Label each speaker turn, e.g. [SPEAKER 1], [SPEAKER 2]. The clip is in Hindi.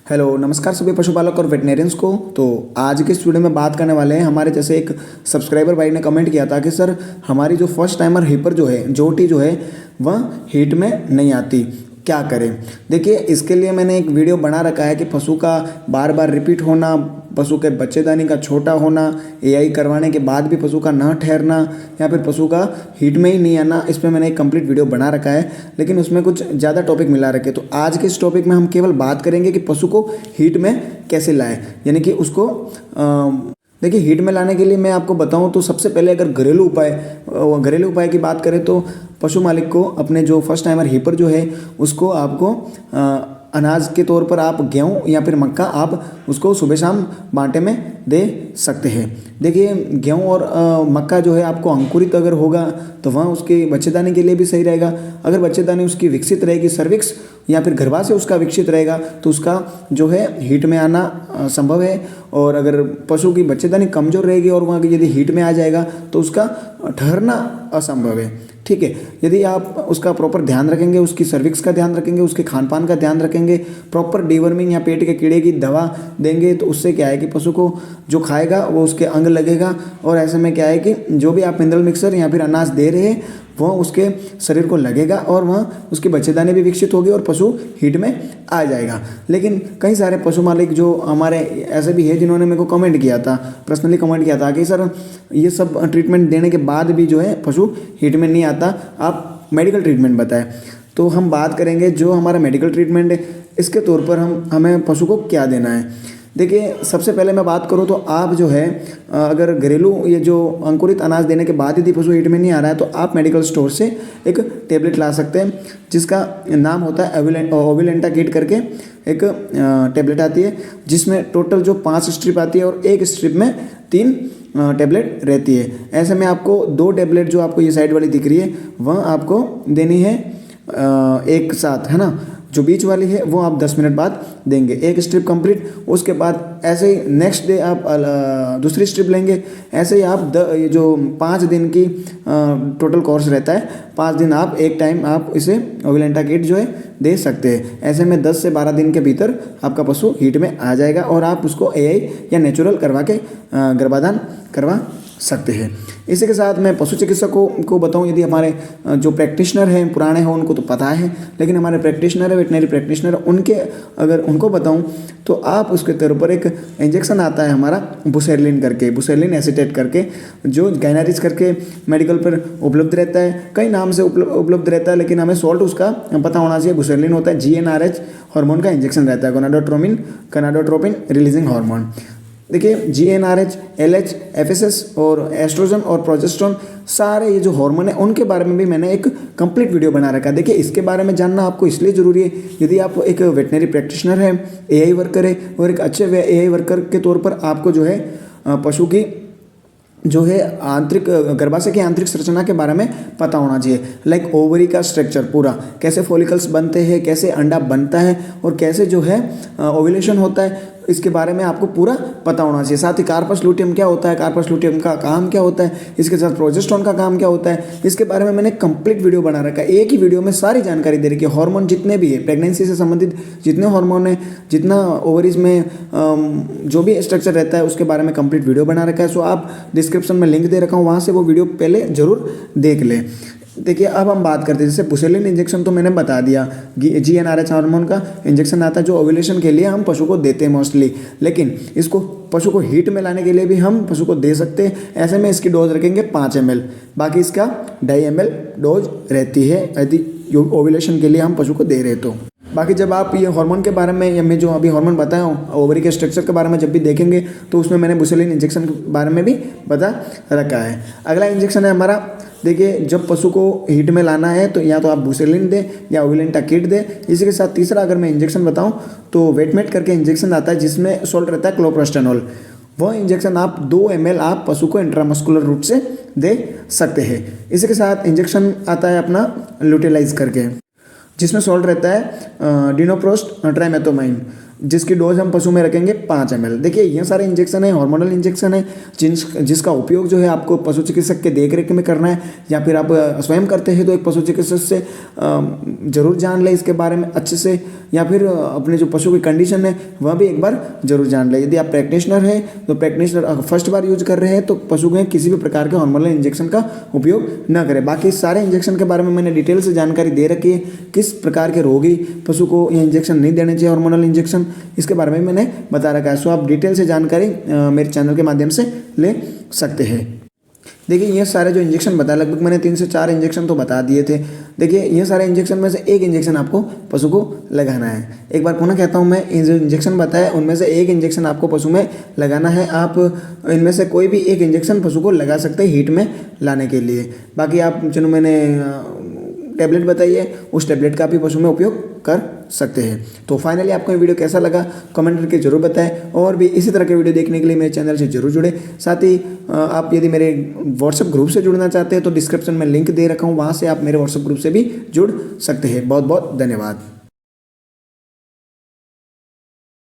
[SPEAKER 1] हेलो नमस्कार सभी पशुपालक और वेटनेरियंस को। तो आज के इस वीडियो में बात करने वाले हैं, हमारे जैसे एक सब्सक्राइबर भाई ने कमेंट किया था कि सर हमारी जो फर्स्ट टाइमर हीपर जो है जोटी जो है वह हीट में नहीं आती, क्या करें। देखिए इसके लिए मैंने एक वीडियो बना रखा है कि पशु का बार बार रिपीट होना, पशु के बच्चेदानी का छोटा होना, एआई करवाने के बाद भी पशु का न ठहरना या फिर पशु का हीट में ही नहीं आना, इस पर मैंने एक कंप्लीट वीडियो बना रखा है, लेकिन उसमें कुछ ज़्यादा टॉपिक मिला रखे। तो आज के इस टॉपिक में हम केवल बात करेंगे कि पशु को हीट में कैसे लाएं, यानी कि उसको देखिए हीट में लाने के लिए मैं आपको बताऊं तो सबसे पहले अगर घरेलू उपाय की बात करें तो पशु मालिक को अपने जो फर्स्ट टाइमर हीपर जो है उसको आपको अनाज के तौर पर आप गेहूँ या फिर मक्का आप उसको सुबह शाम बांटे में दे सकते हैं। देखिए गेहूँ और मक्का जो है आपको अंकुरित अगर होगा तो वह उसके बच्चेदानी के लिए भी सही रहेगा। अगर बच्चेदानी उसकी विकसित रहेगी, सर्विक्स या फिर गर्भाशय उसका विकसित रहेगा तो उसका जो है हीट में आना संभव है। और अगर पशु की बच्चेदानी कमज़ोर रहेगी और वहाँ यदि हीट में आ जाएगा तो उसका ठहरना असंभव है। ठीक है, यदि आप उसका प्रॉपर ध्यान रखेंगे, उसकी सर्विक्स का ध्यान रखेंगे, उसके खान पान का ध्यान रखेंगे, प्रॉपर डीवर्मिंग या पेट के कीड़े की दवा देंगे तो उससे क्या है कि पशु को जो खाएगा वो उसके अंग लगेगा। और ऐसे में क्या है कि जो भी आप मिनरल मिक्सर या फिर अनाज दे रहे हैं वह उसके शरीर को लगेगा और वह उसकी बच्चेदानी भी विकसित होगी और पशु हीट में आ जाएगा। लेकिन कई सारे पशु मालिक जो हमारे ऐसे भी है जिन्होंने मेरे को कमेंट किया था, पर्सनली कमेंट किया था कि सर ये सब ट्रीटमेंट देने के बाद भी जो है पशु हीट में नहीं आता, आप मेडिकल ट्रीटमेंट बताएं। तो हम बात करेंगे जो हमारा मेडिकल ट्रीटमेंट है इसके तौर पर हमें पशु को क्या देना है। देखिए सबसे पहले मैं बात करूं तो आप जो है अगर घरेलू ये जो अंकुरित अनाज देने के बाद यदि पशु हीट में नहीं आ रहा है तो आप मेडिकल स्टोर से एक टेबलेट ला सकते हैं जिसका नाम होता है ओविलेंटा किट करके एक टेबलेट आती है, जिसमें टोटल जो 5 स्ट्रिप आती है और एक स्ट्रिप में 3 टेबलेट रहती है। ऐसे में आपको 2 टेबलेट जो आपको ये साइड वाली दिख रही है वह आपको देनी है एक साथ, है ना। जो बीच वाली है वो आप 10 मिनट बाद देंगे, एक स्ट्रिप कंप्लीट। उसके बाद ऐसे ही नेक्स्ट डे आप दूसरी स्ट्रिप लेंगे। ऐसे ही आप ये जो 5 दिन की टोटल कोर्स रहता है, 5 दिन आप एक टाइम आप इसे ओविलेंटा किट जो है दे सकते हैं। ऐसे में 10 से 12 दिन के भीतर आपका पशु हीट में आ जाएगा और आप उसको एआई या नेचुरल करवा के गर्भाधान करवा सकते हैं। इसी के साथ मैं पशु चिकित्सकों को बताऊं, यदि हमारे जो प्रैक्टिशनर हैं पुराने हैं उनको तो पता है, लेकिन हमारे प्रैक्टिशनर है वेटनरी प्रैक्टिशनर उनके अगर उनको बताऊं तो आप उसके तौर पर एक इंजेक्शन आता है हमारा बुसेरलिन करके, बुसेरलिन एसीटेट करके, जो गायनारिज करके मेडिकल पर उपलब्ध रहता है, कई नाम से उपलब्ध रहता है, लेकिन हमें सॉल्ट उसका पता होना चाहिए। बुसेरलिन होता है GnRH हार्मोन का इंजेक्शन रहता है, गोनाडोट्रोपिन रिलीजिंग हार्मोन। देखिए GnRH, LH, FSS और एस्ट्रोजन और प्रोजेस्टेरोन सारे ये जो हार्मोन है उनके बारे में भी मैंने एक कंप्लीट वीडियो बना रखा है। देखिए इसके बारे में जानना आपको इसलिए ज़रूरी है, यदि आप एक वेटनरी प्रैक्टिशनर है, एआई वर्कर है और एक अच्छे एआई वर्कर के तौर पर आपको जो है पशु की जो है आंतरिक गर्भाशय की आंतरिक संरचना के बारे में पता होना चाहिए। लाइक ओवरी का स्ट्रक्चर पूरा, कैसे फॉलिकल्स बनते हैं, कैसे अंडा बनता है और कैसे जो है ओव्यूलेशन होता है, इसके बारे में आपको पूरा पता होना चाहिए। साथ ही कार्पस लूटियम क्या होता है, कार्पस लूटियम का काम क्या होता है, इसके साथ प्रोजेस्टेरोन का काम क्या होता है, इसके बारे में मैंने कंप्लीट वीडियो बना रखा है। एक ही वीडियो में सारी जानकारी दे रखी है। हार्मोन जितने भी है, प्रेगनेंसी से संबंधित जितने हार्मोन है, जितना ओवरीज में जो भी स्ट्रक्चर रहता है उसके बारे में कंप्लीट वीडियो बना रखा है। सो आप डिस्क्रिप्शन में लिंक दे रखा हूँ, वहाँ से वो वीडियो पहले जरूर देख लें। देखिए अब हम बात करते हैं, जैसे बुसेरलिन इंजेक्शन तो मैंने बता दिया, GnRH हार्मोन का इंजेक्शन आता है जो ओव्यूलेशन के लिए हम पशु को देते हैं मोस्टली, लेकिन इसको पशु को हीट में लाने के लिए भी हम पशु को दे सकते हैं। ऐसे में इसकी डोज रखेंगे 5 ml, बाकी इसका 2.5 ml डोज रहती है यदि ओव्यूलेशन के लिए हम पशु को दे रहे तो। बाकी जब आप ये हार्मोन के बारे में या मैं जो अभी हार्मोन बताया हूँ ओवरी के स्ट्रक्चर के बारे में जब भी देखेंगे तो उसमें मैंने बुसेरलिन इंजेक्शन के बारे में भी बता रखा है। अगला इंजेक्शन है हमारा, देखिए जब पशु को हीट में लाना है तो या तो आप बुसेरलिन दें या ओविलेंटा किट दें। इसी के साथ तीसरा अगर मैं इंजेक्शन बताऊं तो वेटमेट करके इंजेक्शन आता है जिसमें सॉल्ट रहता है क्लोप्रोस्टेनॉल। वह इंजेक्शन आप 2 ml आप पशु को इंट्रामस्कुलर रूट से दे सकते हैं। इसी के साथ इंजेक्शन आता है अपना ल्यूटिलाइज करके, जिसमें सॉल्ट रहता है डिनोप्रोस्ट ट्राइमेथोमाइन, जिसकी डोज हम पशु में रखेंगे 5 ml। देखिए ये सारे इंजेक्शन है, हार्मोनल इंजेक्शन है, जिसका उपयोग जो है आपको पशु चिकित्सक के देखरेख में करना है, या फिर आप स्वयं करते हैं तो एक पशु चिकित्सक से जरूर जान ले इसके बारे में अच्छे से, या फिर अपने जो पशु की कंडीशन है वह भी एक बार जरूर जान ले। यदि आप प्रैक्टिशनर है तो प्रैक्टिशनर फर्स्ट बार यूज कर रहे हैं तो पशु के किसी भी प्रकार के हार्मोनल इंजेक्शन का उपयोग न करें। बाकी सारे इंजेक्शन के बारे में मैंने डिटेल से जानकारी दे रखी है, किस प्रकार के रोगी पशु को ये इंजेक्शन नहीं देने चाहिए हार्मोनल इंजेक्शन, इसके बारे में मैंने बता रखा है। सो आप डिटेल से जानकारी मेरे चैनल के माध्यम से ले सकते हैं। देखिए ये सारे जो इंजेक्शन बताया, लगभग मैंने 3 से 4 इंजेक्शन तो बता दिए थे। देखिए ये सारे इंजेक्शन में से एक इंजेक्शन आपको पशु को लगाना है। एक बार पुनः कहता हूँ मैं, इन जो इंजेक्शन बताया उनमें से एक इंजेक्शन आपको पशु में लगाना है। आप इनमें से कोई भी एक इंजेक्शन पशु को लगा सकते हैं हीट में लाने के लिए। बाकी आप जो मैंने टैबलेट बताई है उस टैबलेट का भी पशु में उपयोग कर सकते हैं। तो फाइनली आपको ये वीडियो कैसा लगा कमेंट करके जरूर बताएं, और भी इसी तरह के वीडियो देखने के लिए मेरे चैनल से जरूर जुड़े। साथ ही आप यदि मेरे व्हाट्सएप ग्रुप से जुड़ना चाहते हैं तो डिस्क्रिप्शन में लिंक दे रखा हूँ, वहाँ से आप मेरे व्हाट्सएप ग्रुप से भी जुड़ सकते हैं। बहुत बहुत धन्यवाद।